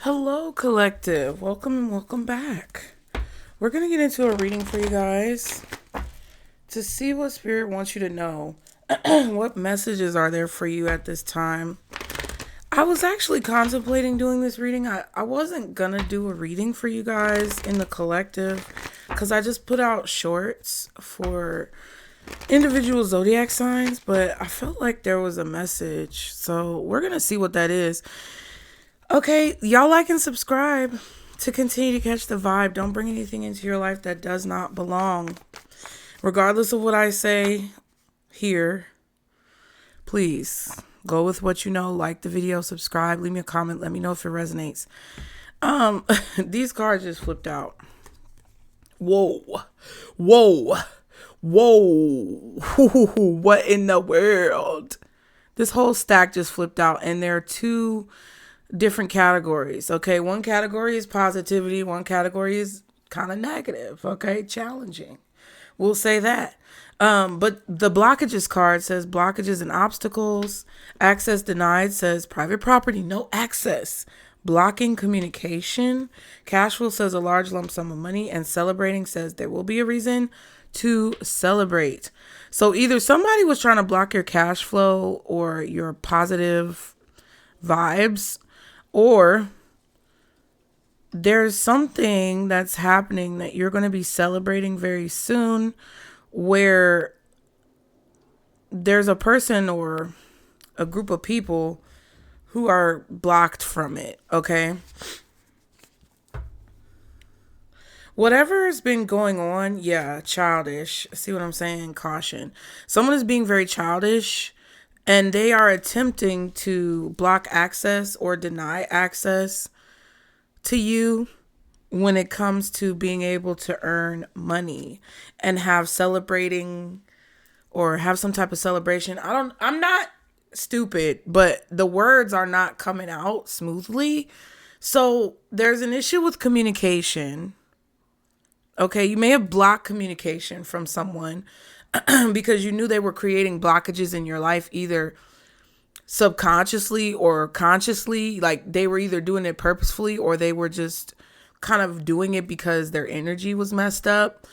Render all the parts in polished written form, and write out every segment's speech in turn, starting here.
Hello, collective. Welcome back. We're going to get into a reading for you guys to see what Spirit wants you to know. What messages are there for you at this time? I was actually contemplating doing this reading. I wasn't going to do a reading for you guys in the collective because I just put out shorts for individual zodiac signs, but I felt like there was a message. So we're going to see what that is. Okay, y'all like and subscribe to continue to catch the vibe. Don't bring anything into your life that does not belong. Regardless of what I say here, please go with what you know. Like the video, subscribe, leave me a comment. Let me know if it resonates. These cards just flipped out. Whoa. What in the world? This whole stack just flipped out, and there are two different categories. Okay, one category is positivity, one category is kind of negative. Okay, challenging, we'll say that. But the blockages card says blockages and obstacles. Access denied says private property, no access. Blocking communication. Cash flow says a large lump sum of money. And celebrating says there will be a reason to celebrate. So either somebody was trying to block your cash flow or your positive vibes, or there's something that's happening that you're going to be celebrating very soon where there's a person or a group of people who are blocked from it, okay? Whatever has been going on, childish. See what I'm saying? Caution. Someone is being very childish, and they are attempting to block access or deny access to you when it comes to being able to earn money and have celebrating or have some type of celebration. I'm not stupid, but the words are not coming out smoothly. So there's an issue with communication. Okay, you may have blocked communication from someone because you knew they were creating blockages in your life, either subconsciously or consciously. Like they were either doing it purposefully or they were just kind of doing it because their energy was messed up.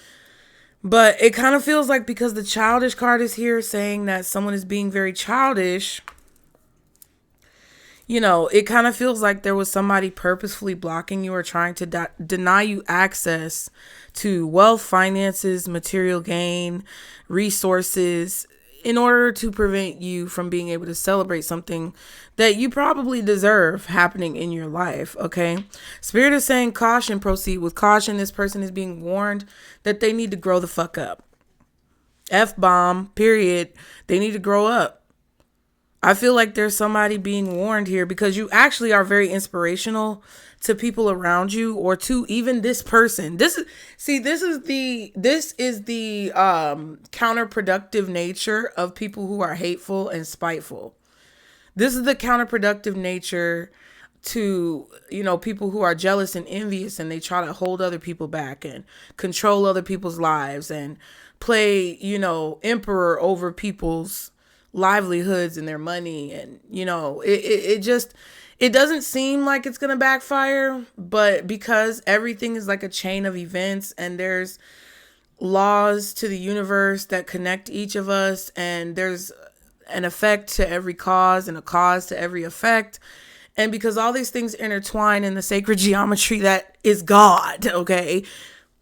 But it kind of feels like, because the childish card is here saying that someone is being very childish, you know, it kind of feels like there was somebody purposefully blocking you or trying to deny you access to wealth, finances, material gain, resources, in order to prevent you from being able to celebrate something that you probably deserve happening in your life, okay? Spirit is saying caution, proceed with caution. This person is being warned that they need to grow the fuck up. F-bomb, period. They need to grow up. I feel like there's somebody being warned here because you actually are very inspirational to people around you, or to even this person. This is the counterproductive nature of people who are hateful and spiteful. This is the counterproductive nature to, you know, people who are jealous and envious, and they try to hold other people back and control other people's lives and play, you know, emperor over people's livelihoods and their money. And, you know, it doesn't seem like it's going to backfire, but because everything is like a chain of events and there's laws to the universe that connect each of us, and there's an effect to every cause and a cause to every effect. And because all these things intertwine in the sacred geometry that is God, okay?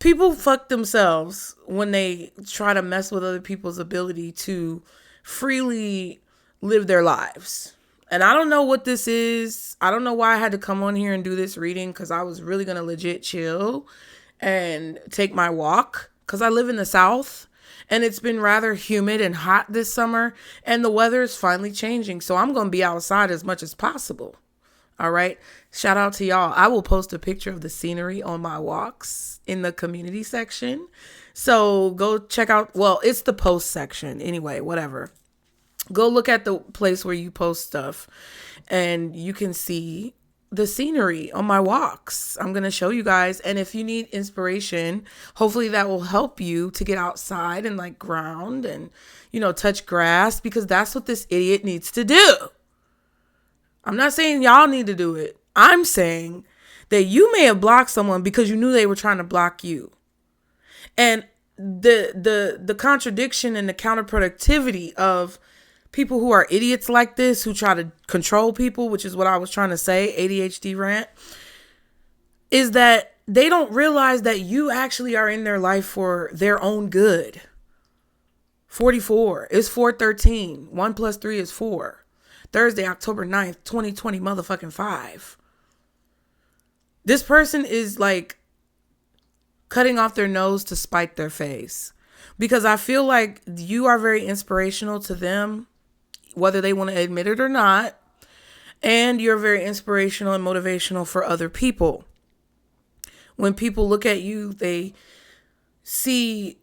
People fuck themselves when they try to mess with other people's ability to freely live their lives. And I don't know what this is. I don't know why I had to come on here and do this reading, because I was really going to legit chill and take my walk, because I live in the South and it's been rather humid and hot this summer, and the weather is finally changing. So I'm going to be outside as much as possible. All right. Shout out to y'all. I will post a picture of the scenery on my walks in the community section. So go check out. Well, it's the post section anyway, whatever. Go look at the place where you post stuff and you can see the scenery on my walks. I'm going to show you guys. And if you need inspiration, hopefully that will help you to get outside and like ground and, you know, touch grass, because that's what this idiot needs to do. I'm not saying y'all need to do it. I'm saying that you may have blocked someone because you knew they were trying to block you. And the contradiction and the counterproductivity of people who are idiots like this, who try to control people, which is what I was trying to say, ADHD rant, is that they don't realize that you actually are in their life for their own good. 44 is 413. 1 plus 3 is 4. Thursday, October 9th, 2020, motherfucking 5. This person is like cutting off their nose to spite their face, because I feel like you are very inspirational to them, whether they want to admit it or not. And you're very inspirational and motivational for other people. When people look at you, they see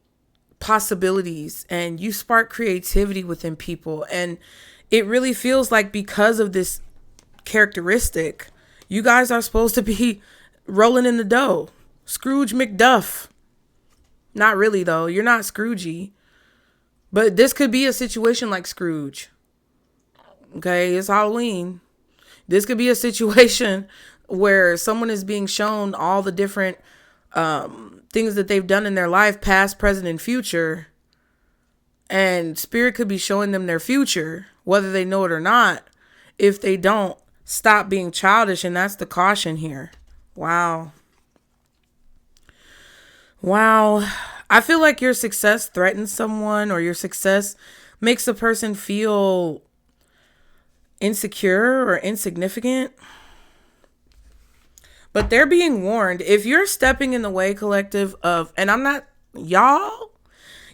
possibilities, and you spark creativity within people. And it really feels like because of this characteristic, you guys are supposed to be rolling in the dough. Scrooge McDuff. Not really, though. You're not Scroogey. But this could be a situation like Scrooge. Okay, it's Halloween. This could be a situation where someone is being shown all the different things that they've done in their life, past, present, and future. And spirit could be showing them their future, whether they know it or not, if they don't stop being childish. And that's the caution here. Wow. I feel like your success threatens someone, or your success makes a person feel insecure or insignificant. But they're being warned. If you're stepping in the way, collective, of, and I'm not, y'all,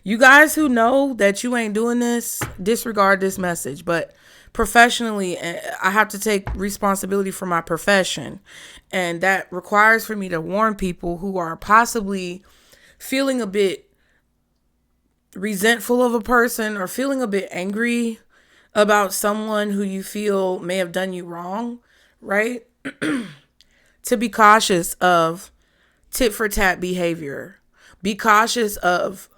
you guys who know that you ain't doing this, disregard this message. But professionally, I have to take responsibility for my profession. And that requires for me to warn people who are possibly feeling a bit resentful of a person, or feeling a bit angry about someone who you feel may have done you wrong, right? To be cautious of tit for tat behavior. Be cautious of,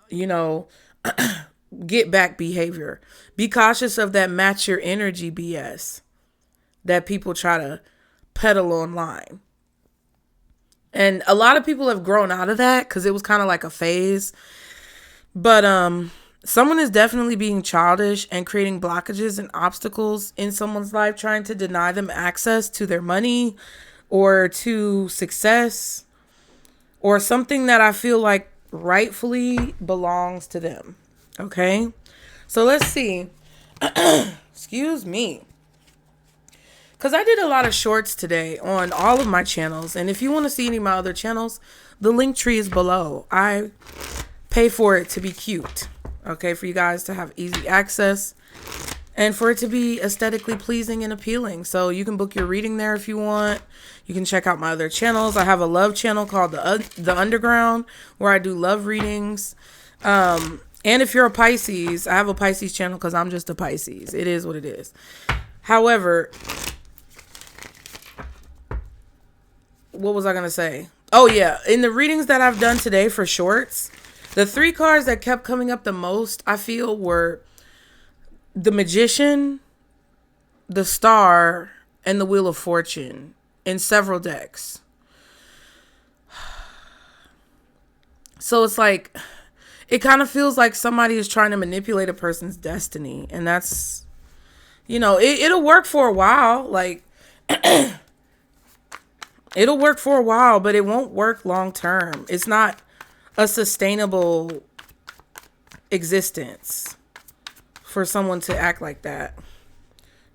get back behavior. Be cautious of that match your energy BS that people try to peddle online. And a lot of people have grown out of that because it was kind of like a phase. But someone is definitely being childish and creating blockages and obstacles in someone's life, trying to deny them access to their money or to success or something that I feel like rightfully belongs to them. Okay? So let's see. Excuse me. Because I did a lot of shorts today on all of my channels. And if you want to see any of my other channels, the link tree is below. I pay for it to be cute. Okay, for you guys to have easy access. And for it to be aesthetically pleasing and appealing. So you can book your reading there if you want. You can check out my other channels. I have a love channel called The Underground, where I do love readings. And if you're a Pisces, I have a Pisces channel because I'm just a Pisces. It is what it is. However, what was I going to say? Oh, yeah. In the readings that I've done today for shorts, the 3 cards that kept coming up the most, I feel, were the Magician, the Star, and the Wheel of Fortune in several decks. So it's like, it kind of feels like somebody is trying to manipulate a person's destiny. And that's, it'll work for a while. Like, it'll work for a while, but it won't work long term. It's not a sustainable existence for someone to act like that.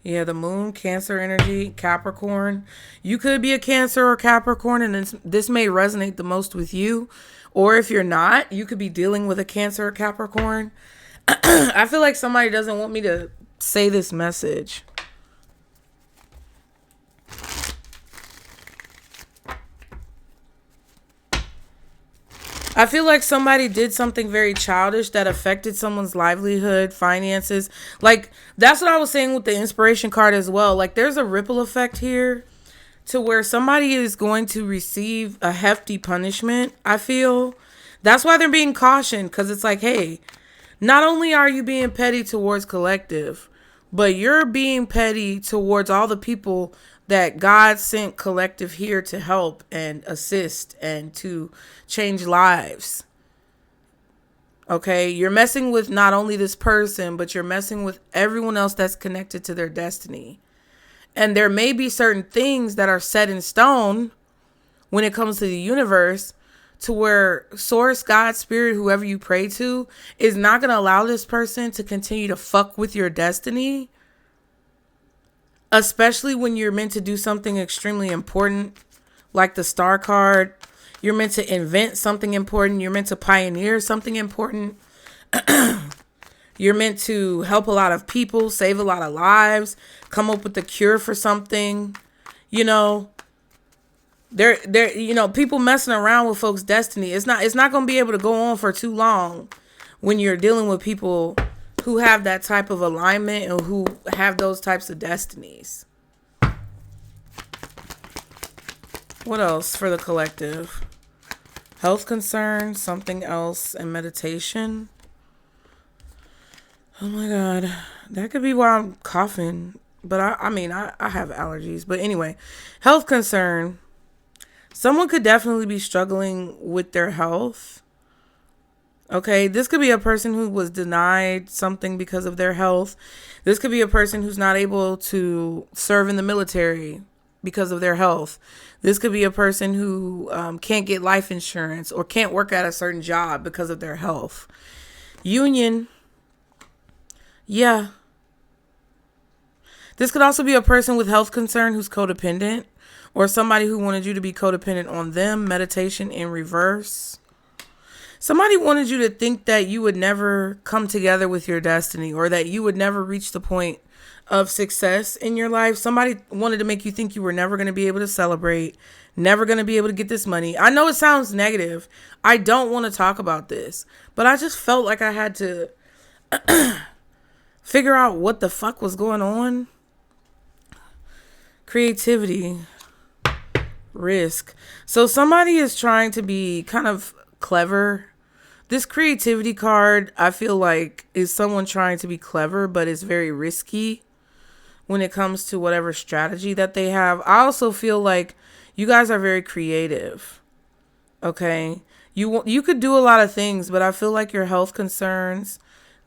Yeah, the Moon, Cancer energy, Capricorn. You could be a Cancer or Capricorn, and this may resonate the most with you. Or if you're not, you could be dealing with a Cancer or Capricorn. I feel like somebody doesn't want me to say this message. I feel like somebody did something very childish that affected someone's livelihood, finances. Like, that's what I was saying with the inspiration card as well. Like, there's a ripple effect here to where somebody is going to receive a hefty punishment, I feel. That's why they're being cautioned, because it's like, hey, not only are you being petty towards collective, but you're being petty towards all the people that God sent collective here to help and assist and to change lives. Okay, you're messing with not only this person, but you're messing with everyone else that's connected to their destiny. And there may be certain things that are set in stone when it comes to the universe, to where source, God, spirit, whoever you pray to, is not going to allow this person to continue to fuck with your destiny. Especially when you're meant to do something extremely important, like the star card. You're meant to invent something important. You're meant to pioneer something important. You're meant to help a lot of people, save a lot of lives, come up with the cure for something. You know, people messing around with folks' destiny. It's not going to be able to go on for too long when you're dealing with people who have that type of alignment and who have those types of destinies. What else for the collective? Health concerns, something else, and meditation. Oh my God. That could be why I'm coughing. But I have allergies. But anyway, health concern. Someone could definitely be struggling with their health. Okay, this could be a person who was denied something because of their health. This could be a person who's not able to serve in the military because of their health. This could be a person who can't get life insurance or can't work at a certain job because of their health. Union. Yeah. This could also be a person with health concern who's codependent, or somebody who wanted you to be codependent on them. Meditation in reverse. Somebody wanted you to think that you would never come together with your destiny, or that you would never reach the point of success in your life. Somebody wanted to make you think you were never going to be able to celebrate, never going to be able to get this money. I know it sounds negative. I don't want to talk about this, but I just felt like I had to figure out what the fuck was going on. Creativity, risk. So somebody is trying to be kind of clever. This creativity card, I feel like, is someone trying to be clever, but it's very risky when it comes to whatever strategy that they have. I also feel like you guys are very creative. Okay, you could do a lot of things, but I feel like your health concerns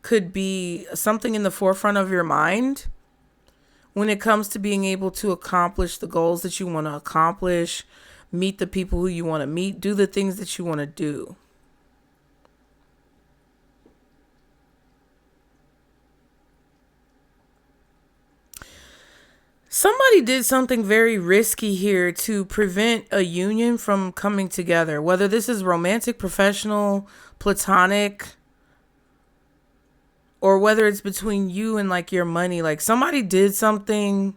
could be something in the forefront of your mind when it comes to being able to accomplish the goals that you want to accomplish, meet the people who you want to meet, do the things that you want to do. Somebody did something very risky here to prevent a union from coming together, whether this is romantic, professional, platonic, or whether it's between you and like your money. Like somebody did something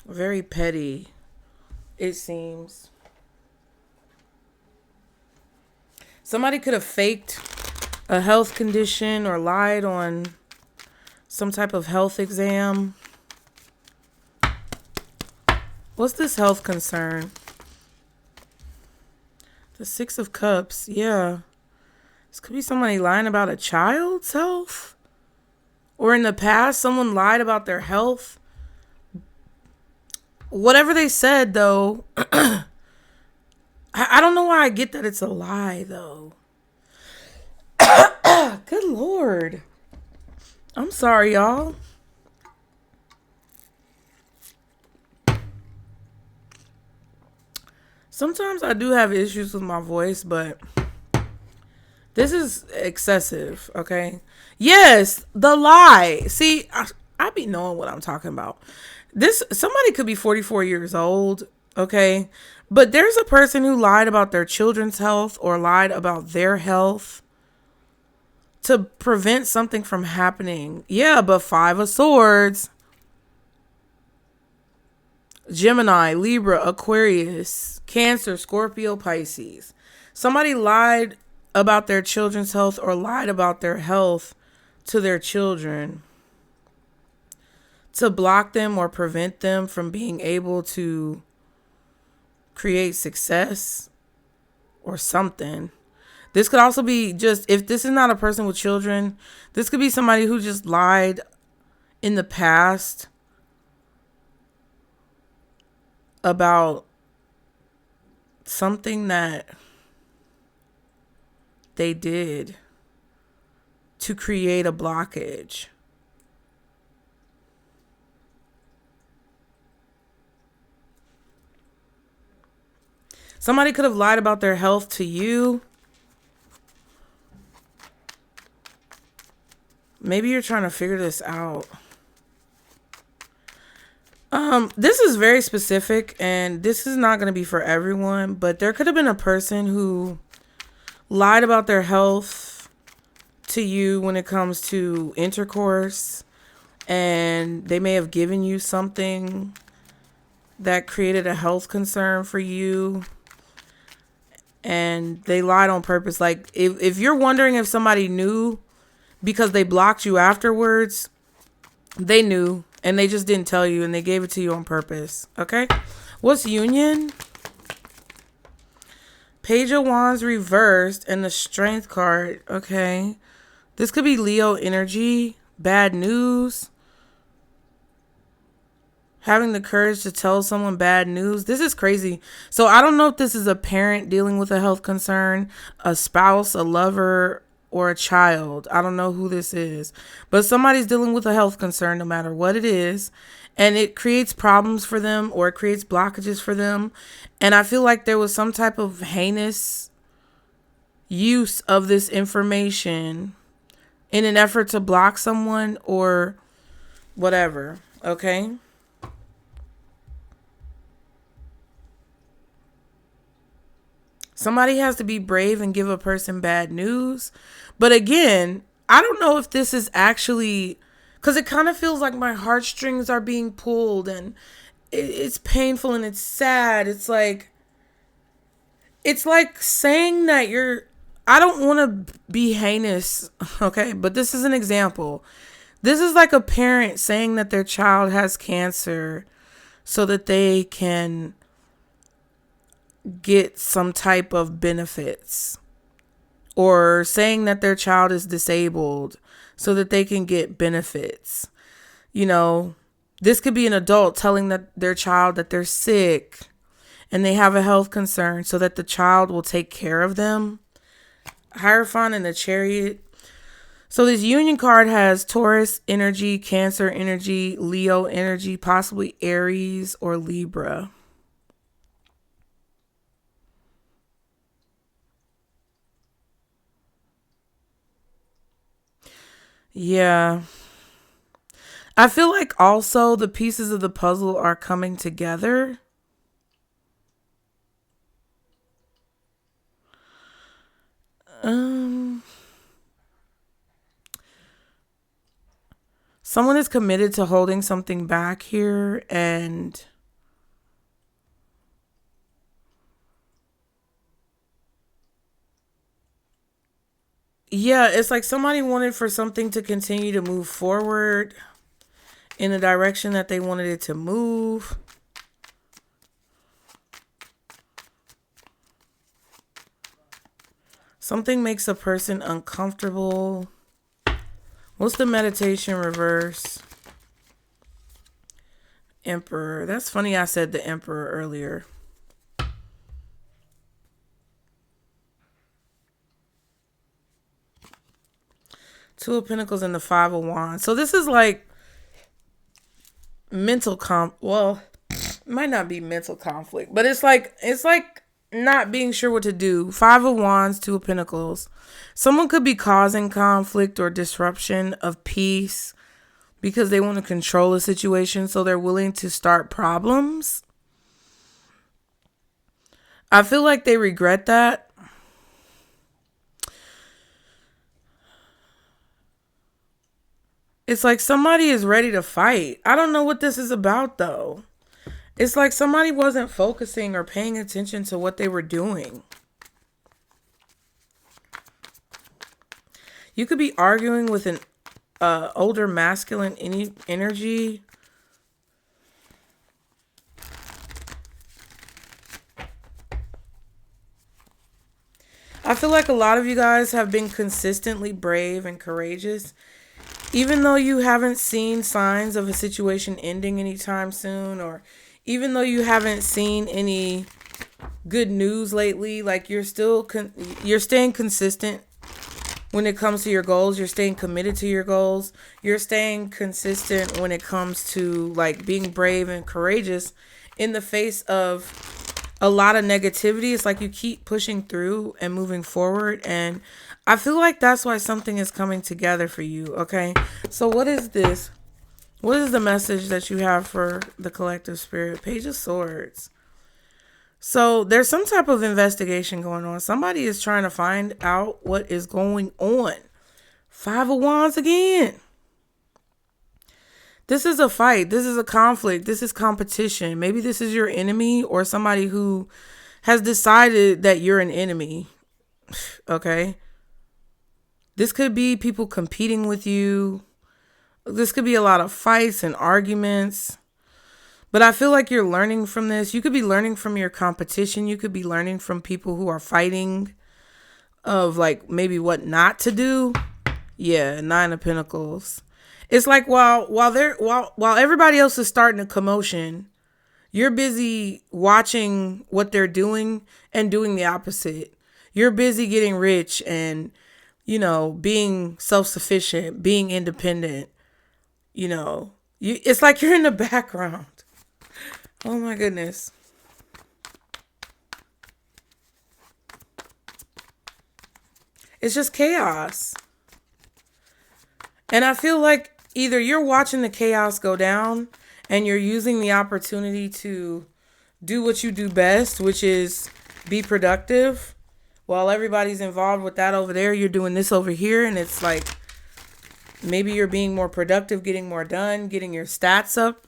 very petty, it seems. Somebody could have faked a health condition or lied on some type of health exam. What's this health concern? The Six of Cups. Yeah. This could be somebody lying about a child's health. Or in the past, someone lied about their health. Whatever they said, though, I don't know why I get that it's a lie, though. Good Lord. I'm sorry, y'all. Sometimes I do have issues with my voice, but this is excessive, okay? Yes, the lie. See, I be knowing what I'm talking about. Somebody could be 44 years old, okay? But there's a person who lied about their children's health or lied about their health to prevent something from happening. Yeah, but Five of Swords. Gemini, Libra, Aquarius, Cancer, Scorpio, Pisces. Somebody lied about their children's health or lied about their health to their children to block them or prevent them from being able to create success or something. This could also be just, if this is not a person with children, this could be somebody who just lied in the past about something that they did to create a blockage. Somebody could have lied about their health to you. Maybe you're trying to figure this out. This is very specific, and this is not going to be for everyone, but there could have been a person who lied about their health to you when it comes to intercourse, and they may have given you something that created a health concern for you, and they lied on purpose. Like, if you're wondering if somebody knew because they blocked you afterwards, they knew, and they just didn't tell you, and they gave it to you on purpose. Okay? What's union? Page of Wands reversed and the Strength card. Okay. This could be Leo energy. Bad news. Having the courage to tell someone bad news. This is crazy. So I don't know if this is a parent dealing with a health concern, a spouse, a lover, or a child. I don't know who this is, but somebody's dealing with a health concern no matter what it is, and it creates problems for them, or it creates blockages for them. And I feel like there was some type of heinous use of this information in an effort to block someone or whatever. Okay. Somebody has to be brave and give a person bad news. But again, I don't know if this is actually, because it kind of feels like my heartstrings are being pulled, and it's painful and it's sad. It's like saying that I don't want to be heinous, okay? But this is an example. This is like a parent saying that their child has cancer so that they can get some type of benefits, or saying that their child is disabled so that they can get benefits. You know, this could be an adult telling their child that they're sick and they have a health concern so that the child will take care of them. Hierophant and the Chariot. So this union card has Taurus energy, Cancer energy, Leo energy, possibly Aries or Libra. Yeah. I feel like also the pieces of the puzzle are coming together. Someone is committed to holding something back here, and yeah, it's like somebody wanted for something to continue to move forward in the direction that they wanted it to move. Something makes a person uncomfortable. What's the meditation reverse? Emperor. That's funny I said the Emperor earlier. Two of Pentacles and the Five of Wands. So this is like mental well, it might not be mental conflict, but it's like not being sure what to do. Five of Wands, Two of Pentacles. Someone could be causing conflict or disruption of peace because they want to control a situation, so they're willing to start problems. I feel like they regret that. It's like somebody is ready to fight. I don't know what this is about, though. It's like somebody wasn't focusing or paying attention to what they were doing. You could be arguing with an older masculine energy. I feel like a lot of you guys have been consistently brave and courageous. Even though you haven't seen signs of a situation ending anytime soon, or even though you haven't seen any good news lately, like you're staying consistent when it comes to your goals. You're staying committed to your goals. You're staying consistent when it comes to like being brave and courageous in the face of a lot of negativity. It's like you keep pushing through and moving forward, and I feel like that's why something is coming together for you. Okay, so what is this? What is the message that you have for the collective spirit? Page of Swords. So there's some type of investigation going on. Somebody is trying to find out what is going on. Five of Wands again. This is a fight. This is a conflict. This is competition. Maybe this is your enemy or somebody who has decided that you're an enemy. Okay. This could be people competing with you. This could be a lot of fights and arguments. But I feel like you're learning from this. You could be learning from your competition. You could be learning from people who are fighting of like maybe what not to do. Yeah, Nine of Pentacles. It's like while everybody else is starting a commotion, you're busy watching what they're doing and doing the opposite. You're busy getting rich and, being self-sufficient, being independent. It's like you're in the background. Oh my goodness. It's just chaos. And I feel like either you're watching the chaos go down and you're using the opportunity to do what you do best, which is be productive. While everybody's involved with that over there, you're doing this over here. And it's like maybe you're being more productive, getting more done, getting your stats up.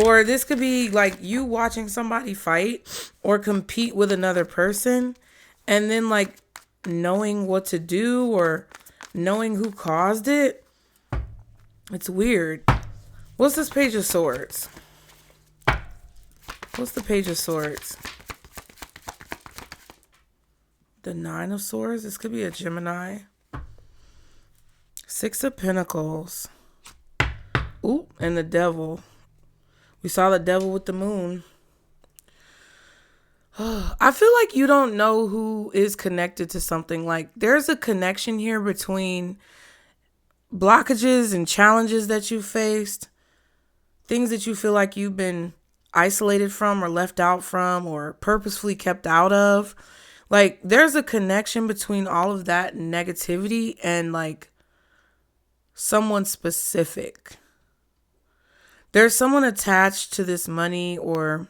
Or this could be like you watching somebody fight or compete with another person and then like knowing what to do or knowing who caused it. It's weird. What's this Page of Swords? What's the Page of Swords? The Nine of Swords. This could be a Gemini. Six of Pentacles. Ooh, and the Devil. We saw the Devil with the Moon. I feel like you don't know who is connected to something. Like there's a connection here between blockages and challenges that you faced. Things that you feel like you've been isolated from or left out from or purposefully kept out of. Like there's a connection between all of that negativity and like someone specific. There's someone attached to this money or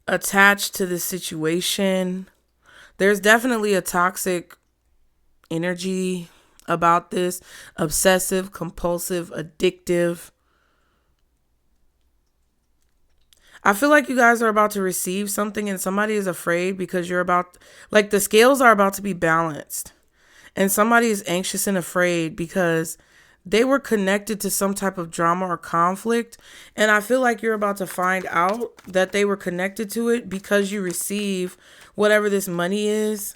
attached to this situation. There's definitely a toxic energy about this. Obsessive, compulsive, addictive. I feel like you guys are about to receive something and somebody is afraid because like the scales are about to be balanced. And somebody is anxious and afraid because they were connected to some type of drama or conflict. And I feel like you're about to find out that they were connected to it because you receive whatever this money is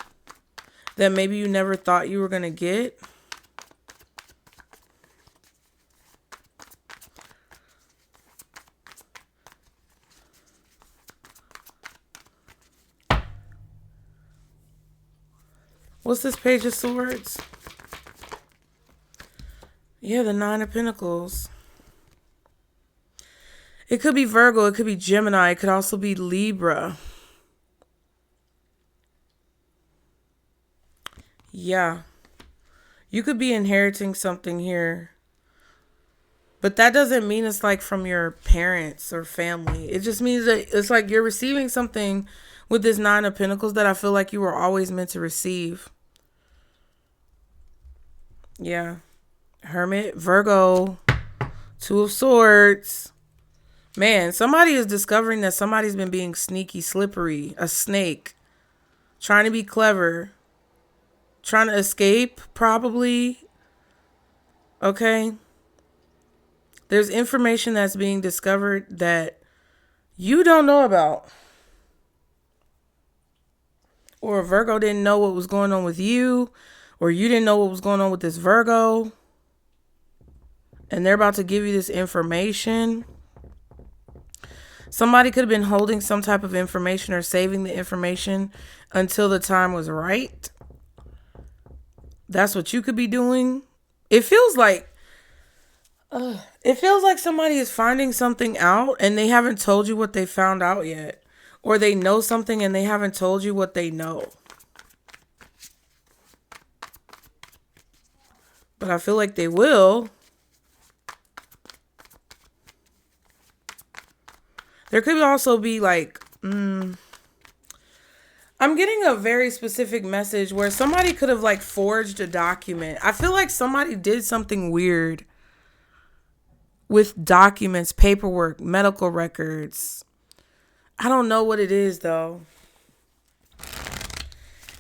that maybe you never thought you were going to get. What's this Page of Swords? Yeah, the Nine of Pentacles. It could be Virgo. It could be Gemini. It could also be Libra. Yeah. You could be inheriting something here. But that doesn't mean it's like from your parents or family. It just means that it's like you're receiving something with this Nine of Pentacles that I feel like you were always meant to receive. Yeah. Hermit, Virgo, Two of Swords. Man, somebody is discovering that somebody's been being sneaky, slippery, a snake, trying to be clever, trying to escape, probably. Okay. There's information that's being discovered that you don't know about. Or Virgo didn't know what was going on with you. or you didn't know what was going on with this Virgo, and they're about to give you this information. Somebody could have been holding some type of information or saving the information until the time was right. That's what you could be doing. It feels like somebody is finding something out and they haven't told you what they found out yet. Or they know something and they haven't told you what they know. But I feel like they will. There could also be like, I'm getting a very specific message where somebody could have like forged a document. I feel like somebody did something weird with documents, paperwork, medical records. I don't know what it is though.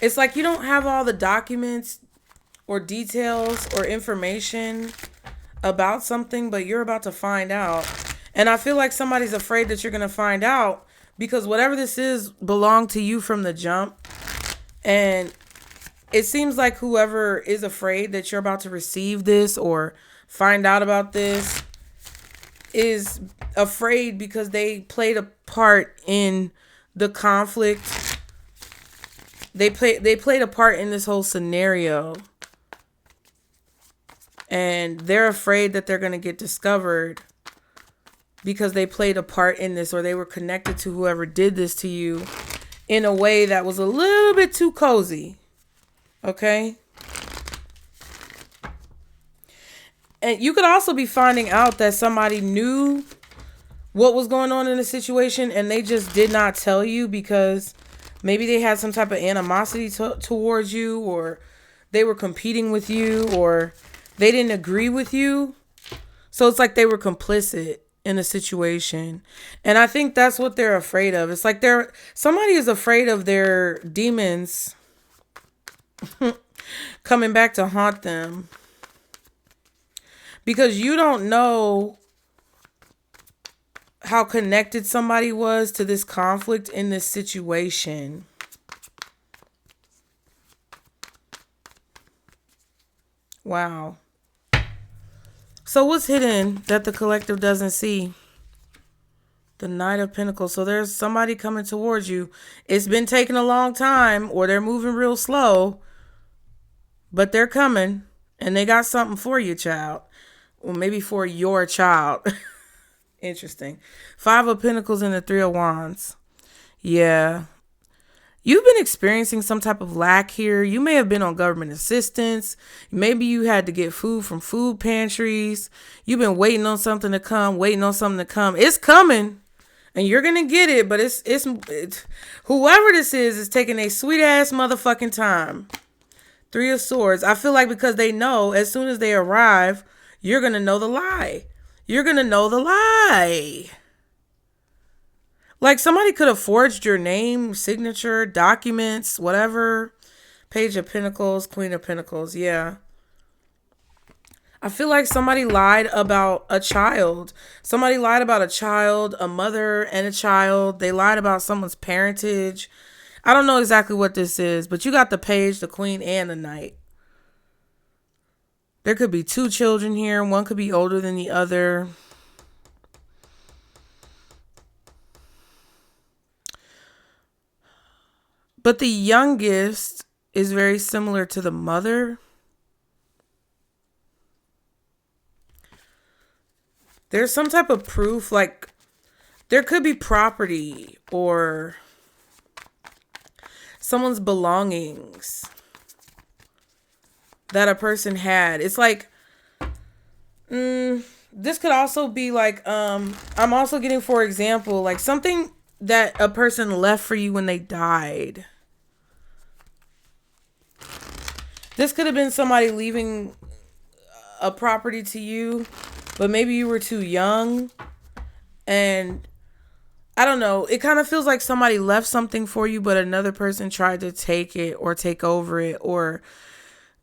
It's like you don't have all the documents or details or information about something, but you're about to find out. And I feel like somebody's afraid that you're going to find out because whatever this is belonged to you from the jump. And it seems like whoever is afraid that you're about to receive this or find out about this is afraid because they played a part in the conflict. They played a part in this whole scenario. And they're afraid that they're going to get discovered because they played a part in this, or they were connected to whoever did this to you in a way that was a little bit too cozy. Okay? And you could also be finding out that somebody knew what was going on in the situation and they just did not tell you because maybe they had some type of animosity towards you, or they were competing with you, or they didn't agree with you. So it's like they were complicit in a situation. And I think that's what they're afraid of. It's like somebody is afraid of their demons coming back to haunt them. Because you don't know how connected somebody was to this conflict in this situation. Wow. So what's hidden that the collective doesn't see? The Knight of Pentacles. So there's somebody coming towards you. It's been taking a long time, or they're moving real slow, but they're coming and they got something for you, child. Or maybe for your child. Interesting. 5 of Pentacles and the 3 of Wands. Yeah. You've been experiencing some type of lack here. You may have been on government assistance. Maybe you had to get food from food pantries. You've been waiting on something to come, It's coming and you're going to get it. But it's whoever this is taking a sweet ass motherfucking time. 3 of Swords. I feel like because they know as soon as they arrive, you're going to know the lie. You're going to know the lie. Like somebody could have forged your name, signature, documents, whatever. Page of Pentacles, Queen of Pentacles. Yeah. I feel like somebody lied about a child. Somebody lied about a child, a mother and a child. They lied about someone's parentage. I don't know exactly what this is, but you got the Page, the Queen, and the Knight. There could be 2 children here. One could be older than the other. But the youngest is very similar to the mother. There's some type of proof, like there could be property or someone's belongings that a person had. It's like, this could also be like, I'm also getting, for example, like something that a person left for you when they died. This could have been somebody leaving a property to you, but maybe you were too young. And I don't know. It kind of feels like somebody left something for you, but another person tried to take it or take over it or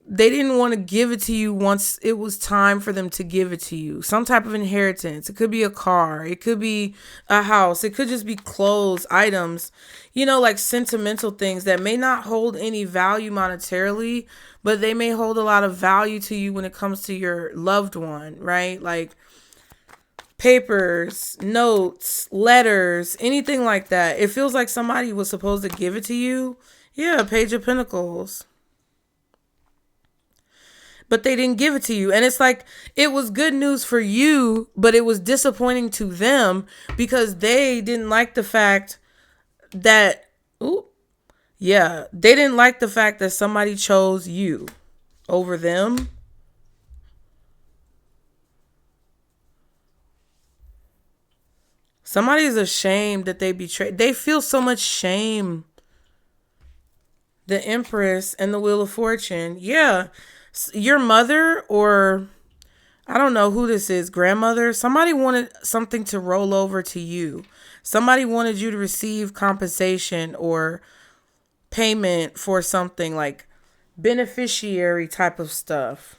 they didn't want to give it to you once it was time for them to give it to you. Some type of inheritance. It could be a car. It could be a house. It could just be clothes, items, like sentimental things that may not hold any value monetarily, but they may hold a lot of value to you when it comes to your loved one, right? Like papers, notes, letters, anything like that. It feels like somebody was supposed to give it to you. Yeah, Page of Pentacles. But they didn't give it to you. And it's like, it was good news for you, but it was disappointing to them because they didn't like the fact that, they didn't like the fact that somebody chose you over them. Somebody is ashamed that they betrayed. They feel so much shame. The Empress and the Wheel of Fortune. Yeah. Your mother, or I don't know who this is, grandmother, somebody wanted something to roll over to you. Somebody wanted you to receive compensation or payment for something, like beneficiary type of stuff.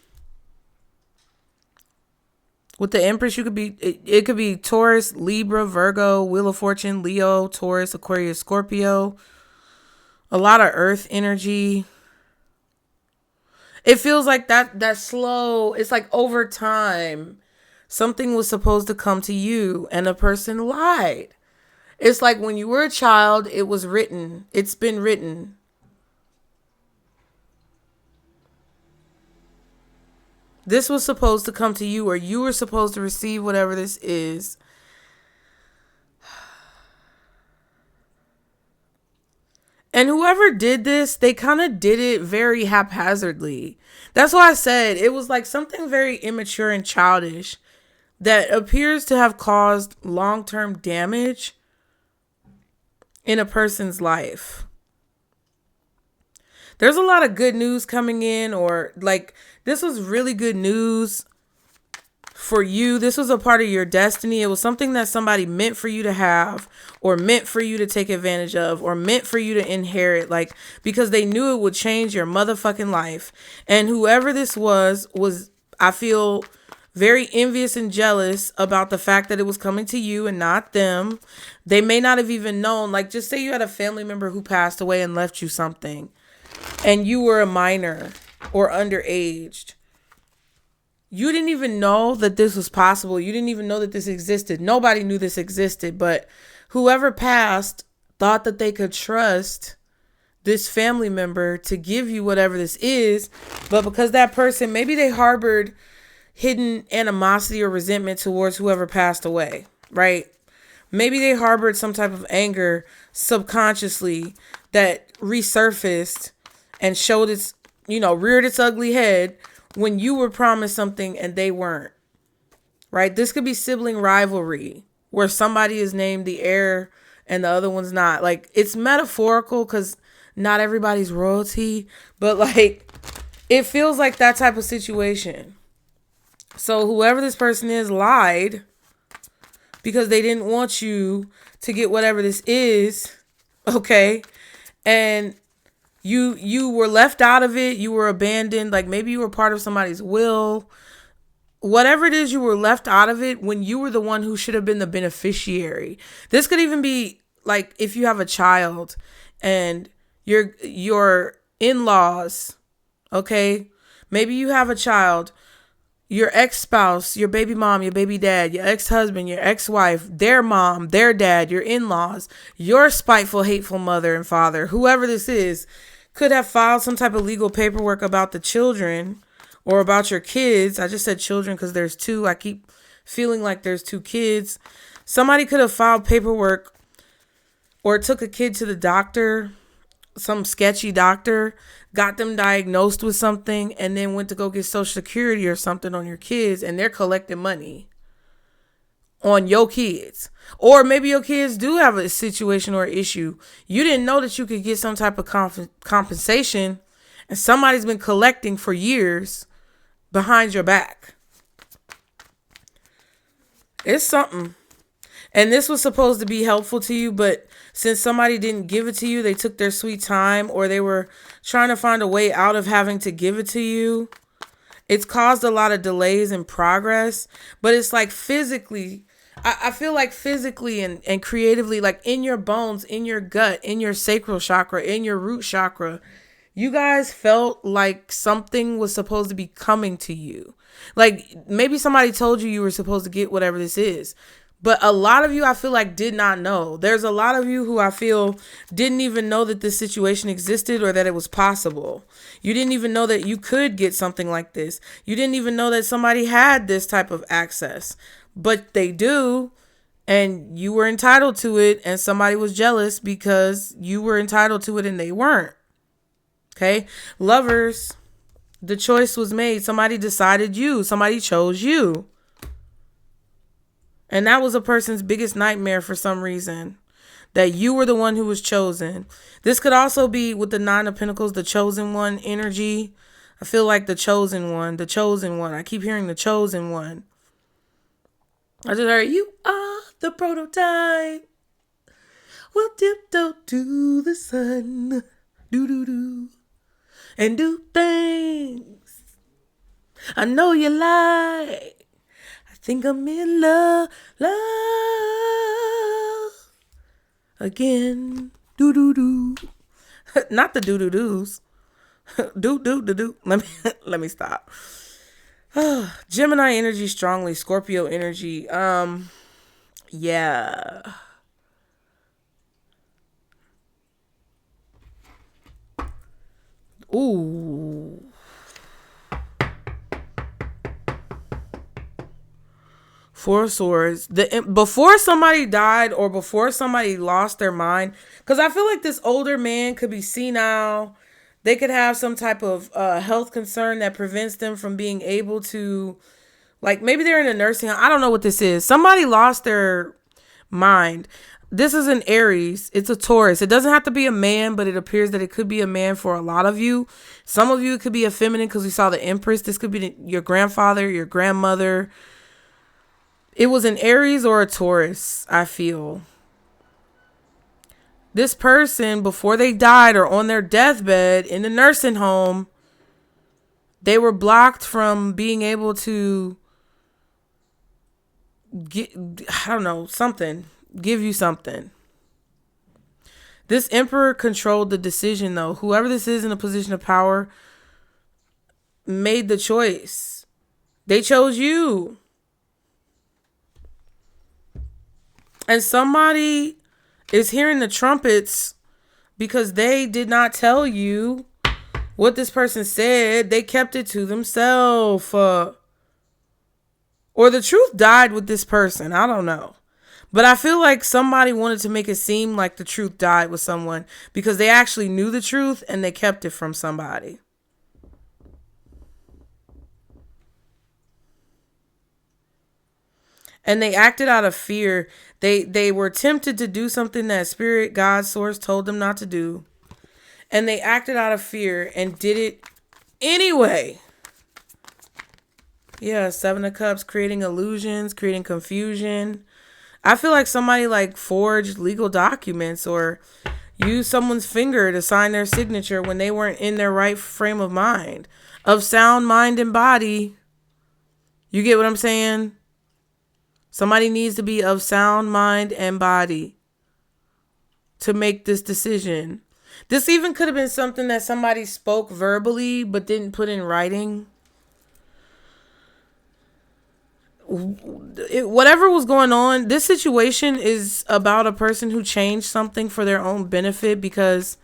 With the Empress, it could be Taurus, Libra, Virgo, Wheel of Fortune, Leo, Taurus, Aquarius, Scorpio. A lot of earth energy. It feels like that slow, it's like over time, something was supposed to come to you and a person lied. It's like when you were a child, it was written. It's been written. This was supposed to come to you, or you were supposed to receive whatever this is. And whoever did this, they kind of did it very haphazardly. That's why I said it was like something very immature and childish that appears to have caused long-term damage in a person's life. There's a lot of good news coming in, or like this was really good news for you. This was a part of your destiny. It was something that somebody meant for you to have, or meant for you to take advantage of, or meant for you to inherit, like because they knew it would change your motherfucking life. And whoever this was, I feel very envious and jealous about the fact that it was coming to you and not them. They may not have even known, like just say you had a family member who passed away and left you something, and you were a minor or underaged. You didn't even know that this was possible. You didn't even know that this existed. Nobody knew this existed, but whoever passed thought that they could trust this family member to give you whatever this is. But because that person, maybe they harbored hidden animosity or resentment towards whoever passed away, right? Maybe they harbored some type of anger subconsciously that resurfaced and showed its, reared its ugly head when you were promised something and they weren't, right? This could be sibling rivalry where somebody is named the heir and the other one's not. Like, it's metaphorical because not everybody's royalty, but like it feels like that type of situation. So whoever this person is lied because they didn't want you to get whatever this is, okay? And you were left out of it. You were abandoned. Like maybe you were part of somebody's will. Whatever it is, you were left out of it when you were the one who should have been the beneficiary. This could even be like if you have a child and your in-laws, okay? Maybe you have a child, your ex-spouse, your baby mom, your baby dad, your ex-husband, your ex-wife, their mom, their dad, your in-laws, your spiteful, hateful mother and father, whoever this is, could have filed some type of legal paperwork about the children or about your kids. I just said children because there's two. I keep feeling like there's two kids. Somebody could have filed paperwork or took a kid to the doctor, some sketchy doctor, got them diagnosed with something, and then went to go get Social Security or something on your kids, and they're collecting money on your kids. Or maybe your kids do have a situation or issue. You didn't know that you could get some type of compensation, and somebody's been collecting for years behind your back. It's something. And this was supposed to be helpful to you, but since somebody didn't give it to you, they took their sweet time, or they were trying to find a way out of having to give it to you. It's caused a lot of delays in progress, but it's like physically, I feel like physically and creatively, like in your bones, in your gut, in your sacral chakra, in your root chakra, you guys felt like something was supposed to be coming to you. Like maybe somebody told you were supposed to get whatever this is. But a lot of you, I feel like, did not know. There's a lot of you who I feel didn't even know that this situation existed or that it was possible. You didn't even know that you could get something like this. You didn't even know that somebody had this type of access. But they do, and you were entitled to it, and somebody was jealous because you were entitled to it and they weren't. Okay? Lovers, the choice was made. Somebody decided you. Somebody chose you. And that was a person's biggest nightmare for some reason, that you were the one who was chosen. This could also be with the Nine of Pentacles, the chosen one energy. I feel like the chosen one, the chosen one. I keep hearing the chosen one. I just heard, you are the prototype. We'll tiptoe to the sun. Do. And do things I know you like. Think I'm in love again. Do. Not the do-do-dos. Do. Let me stop. Gemini energy strongly. Scorpio energy. Yeah. Ooh. Four of Swords. Before somebody died or before somebody lost their mind, because I feel like this older man could be senile. They could have some type of health concern that prevents them from being able to, like maybe they're in a nursing home. I don't know what this is. Somebody lost their mind. This is an Aries. It's a Taurus. It doesn't have to be a man, but it appears that it could be a man for a lot of you. Some of you, it could be a feminine because we saw the Empress. This could be your grandfather, your grandmother. It was an Aries or a Taurus, I feel. This person, before they died or on their deathbed in the nursing home, they were blocked from being able to get, I don't know, something, give you something. This Emperor controlled the decision, though. Whoever this is in a position of power made the choice. They chose you. And somebody is hearing the trumpets because they did not tell you what this person said. They kept it to themselves. Or the truth died with this person. I don't know. But I feel like somebody wanted to make it seem like the truth died with someone because they actually knew the truth and they kept it from somebody. And they acted out of fear. They were tempted to do something that Spirit, God, Source told them not to do. And they acted out of fear and did it anyway. Yeah, Seven of Cups, creating illusions, creating confusion. I feel like somebody like forged legal documents or used someone's finger to sign their signature when they weren't in their right frame of mind. Of sound mind and body. You get what I'm saying? Somebody needs to be of sound mind and body to make this decision. This even could have been something that somebody spoke verbally but didn't put in writing. Whatever was going on, this situation is about a person who changed something for their own benefit because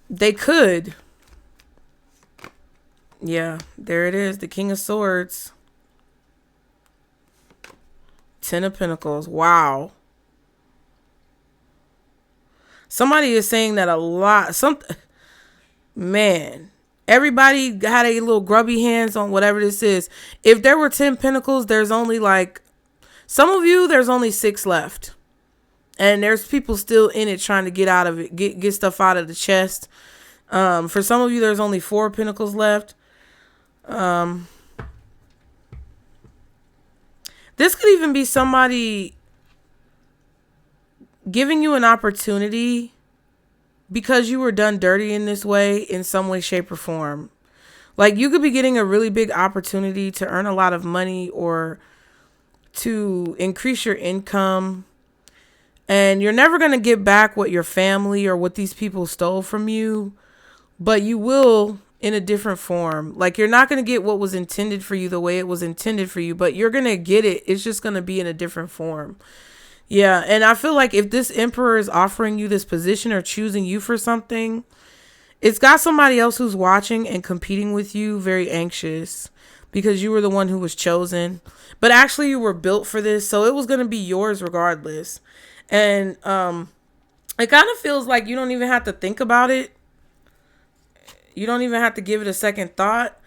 they could. Yeah, there it is. The King of Swords. Ten of Pentacles. Wow. Somebody is saying that a lot. Man, everybody had a little grubby hands on whatever this is. If there were 10 pentacles, there's only like, some of you, there's only 6 left. And there's people still in it trying to get out of it, get stuff out of the chest. For some of you, there's only 4 pentacles left. This could even be somebody giving you an opportunity because you were done dirty in this way in some way, shape, or form. Like, you could be getting a really big opportunity to earn a lot of money or to increase your income. And you're never going to get back what your family or what these people stole from you, but you will in a different form. Like, you're not going to get what was intended for you the way it was intended for you, but you're going to get it. It's just going to be in a different form. Yeah. And I feel like if this emperor is offering you this position or choosing you for something, it's got somebody else who's watching and competing with you very anxious because you were the one who was chosen. But actually, you were built for this, so it was going to be yours regardless. And it kind of feels like you don't even have to think about it. You don't even have to give it a second thought.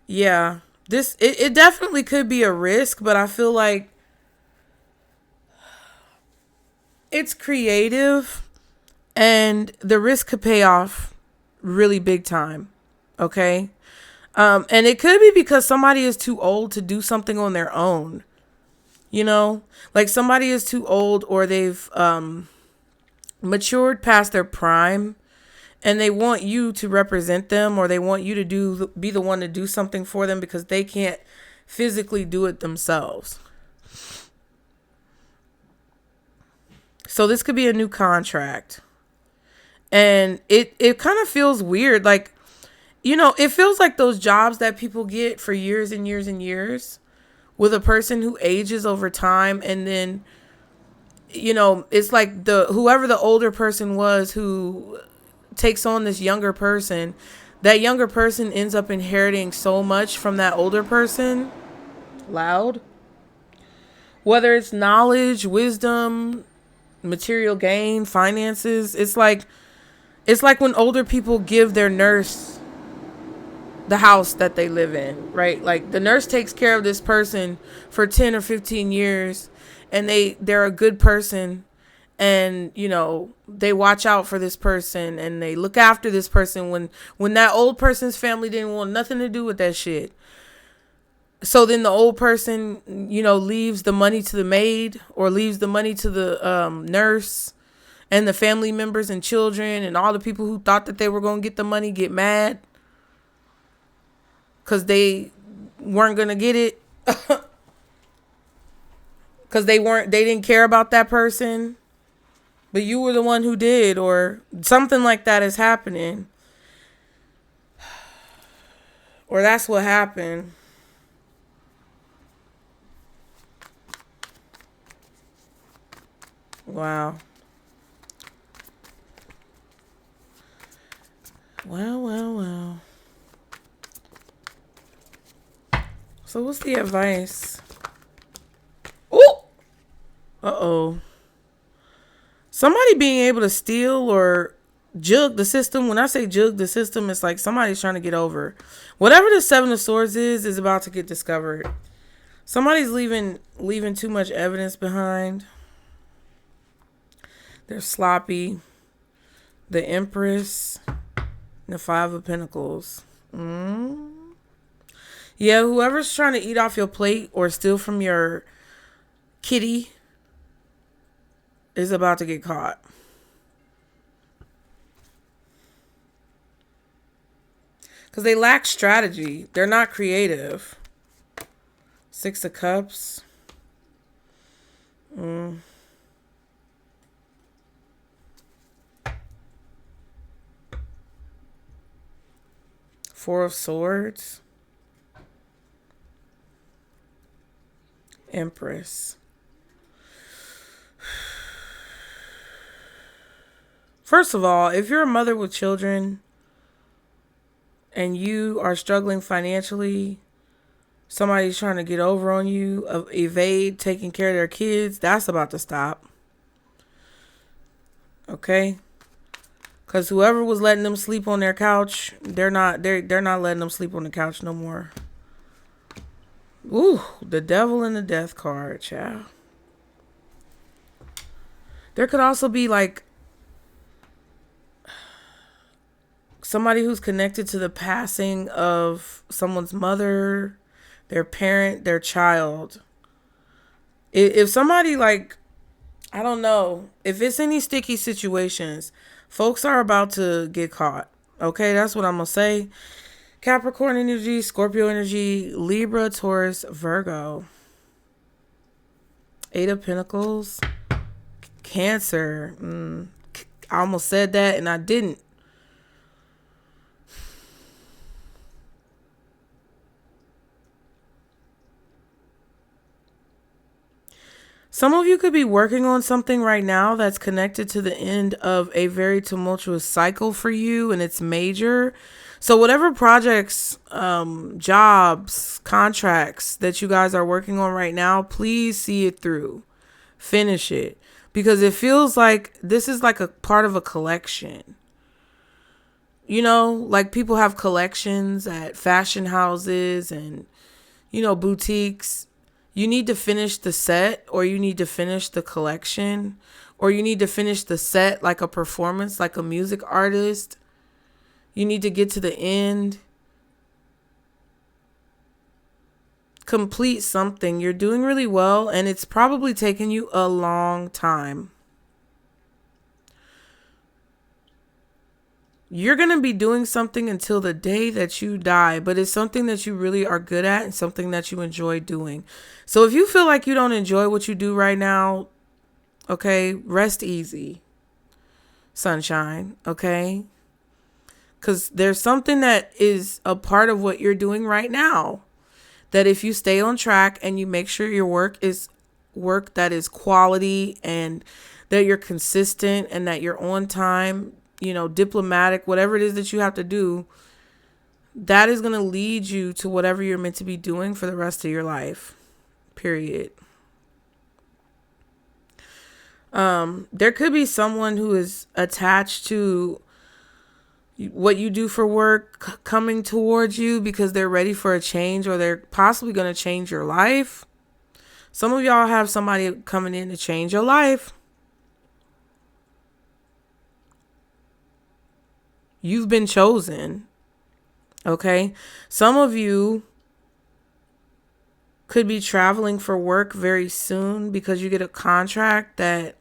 Yeah, it definitely could be a risk, but I feel like it's creative and the risk could pay off really big time. Okay. And it could be because somebody is too old to do something on their own. You know, like somebody is too old or they've matured past their prime and they want you to represent them, or they want you to be the one to do something for them because they can't physically do it themselves. So this could be a new contract. And it kind of feels weird. Like, you know, it feels like those jobs that people get for years and years and years with a person who ages over time. And then, you know, it's like whoever the older person was who takes on this younger person, that younger person ends up inheriting so much from that older person. Loud. Whether it's knowledge, wisdom, material gain, finances. It's like when older people give their nurse the house that they live in, right? Like, the nurse takes care of this person for 10 or 15 years and they're a good person, and, you know, they watch out for this person and they look after this person when that old person's family didn't want nothing to do with that shit. So then the old person, you know, leaves the money to the maid or leaves the money to the nurse, and the family members and children and all the people who thought that they were going to get the money get mad because they weren't going to get it because they didn't care about that person, but you were the one who did, or something like that is happening, or that's what happened. Wow. Well. So what's the advice? Ooh! Uh-oh. Somebody being able to steal or jug the system. When I say jug the system, it's like somebody's trying to get over. Whatever the Seven of Swords is about to get discovered. Somebody's leaving too much evidence behind. They're sloppy. The Empress. The Five of Pentacles. Yeah, whoever's trying to eat off your plate or steal from your kitty is about to get caught. Because they lack strategy. They're not creative. Six of Cups. Four of Swords. Empress. First of all, if you're a mother with children and you are struggling financially, somebody's trying to get over on you, evade taking care of their kids, that's about to stop. Okay? Because whoever was letting them sleep on their couch, they're not letting them sleep on the couch no more. Ooh, the Devil and the Death card, child. There could also be like somebody who's connected to the passing of someone's mother, their parent, their child. If somebody like I don't know. If it's any sticky situations, folks are about to get caught. Okay, that's what I'm going to say. Capricorn energy, Scorpio energy, Libra, Taurus, Virgo. Eight of Pentacles, Cancer. I almost said that and I didn't. Some of you could be working on something right now that's connected to the end of a very tumultuous cycle for you, and it's major. So whatever projects, jobs, contracts that you guys are working on right now, please see it through. Finish it. Because it feels like this is like a part of a collection. You know, like people have collections at fashion houses and, boutiques. You need to finish the set, or you need to finish the collection, or you need to finish the set like a performance, like a music artist. You need to get to the end. Complete something. You're doing really well, and it's probably taken you a long time. You're going to be doing something until the day that you die, but it's something that you really are good at and something that you enjoy doing. So if you feel like you don't enjoy what you do right now, okay, rest easy, sunshine, okay? Because there's something that is a part of what you're doing right now that if you stay on track and you make sure your work is work that is quality and that you're consistent and that you're on time, diplomatic, whatever it is that you have to do, that is going to lead you to whatever you're meant to be doing for the rest of your life. Period. There could be someone who is attached to what you do for work coming towards you because they're ready for a change, or they're possibly going to change your life. Some of y'all have somebody coming in to change your life. You've been chosen. Okay. Some of you could be traveling for work very soon because you get a contract that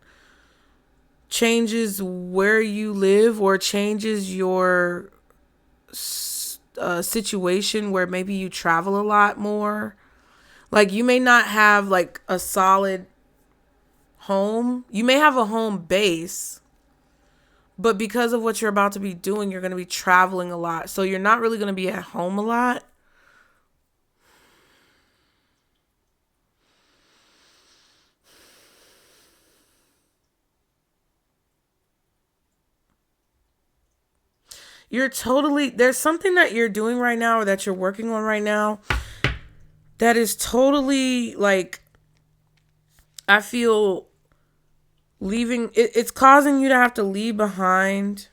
changes where you live or changes your situation where maybe you travel a lot more. Like you may not have like a solid home. You may have a home base, but because of what you're about to be doing, you're going to be traveling a lot. So you're not really going to be at home a lot. There's something that you're doing right now or that you're working on right now that is totally like, I feel it's causing you to have to leave behind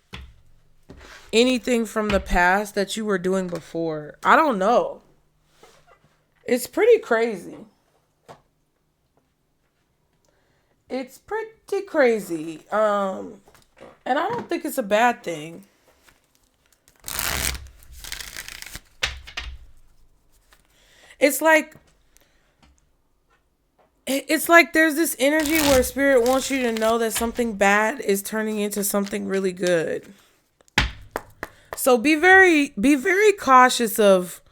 anything from the past that you were doing before. I don't know. It's pretty crazy. It's pretty crazy. And I don't think it's a bad thing. It's like there's this energy where spirit wants you to know that something bad is turning into something really good. So be very cautious of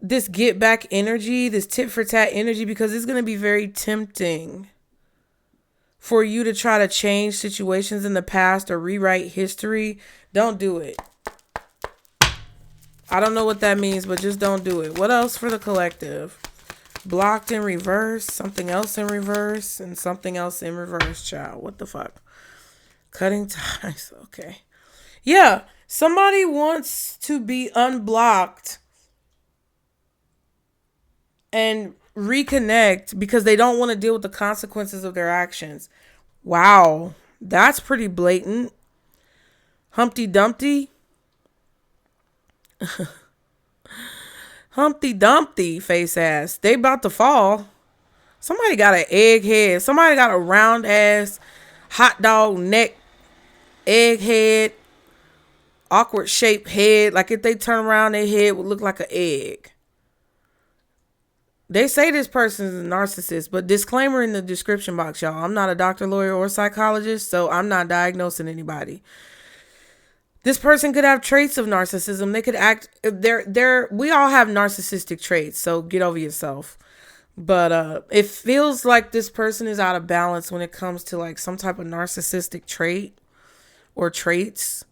this get back energy, this tit for tat energy, because it's going to be very tempting for you to try to change situations in the past or rewrite history. Don't do it. I don't know what that means, but just don't do it. What else for the collective? Blocked in reverse, something else in reverse, and something else in reverse, child. What the fuck? Cutting ties. Okay. Yeah. Somebody wants to be unblocked and reconnect because they don't want to deal with the consequences of their actions. Wow. That's pretty blatant. Humpty Dumpty. Humpty Dumpty face ass. They about to fall. Somebody got an egg head. Somebody got a round ass hot dog neck, egg head, awkward shaped head. Like if they turn around, their head would look like an egg. They say this person is a narcissist, but disclaimer in the description box, y'all. I'm not a doctor, lawyer, or psychologist, so I'm not diagnosing anybody. This person could have traits of narcissism. They could act. We all have narcissistic traits, so get over yourself. But it feels like this person is out of balance when it comes to like some type of narcissistic trait or traits.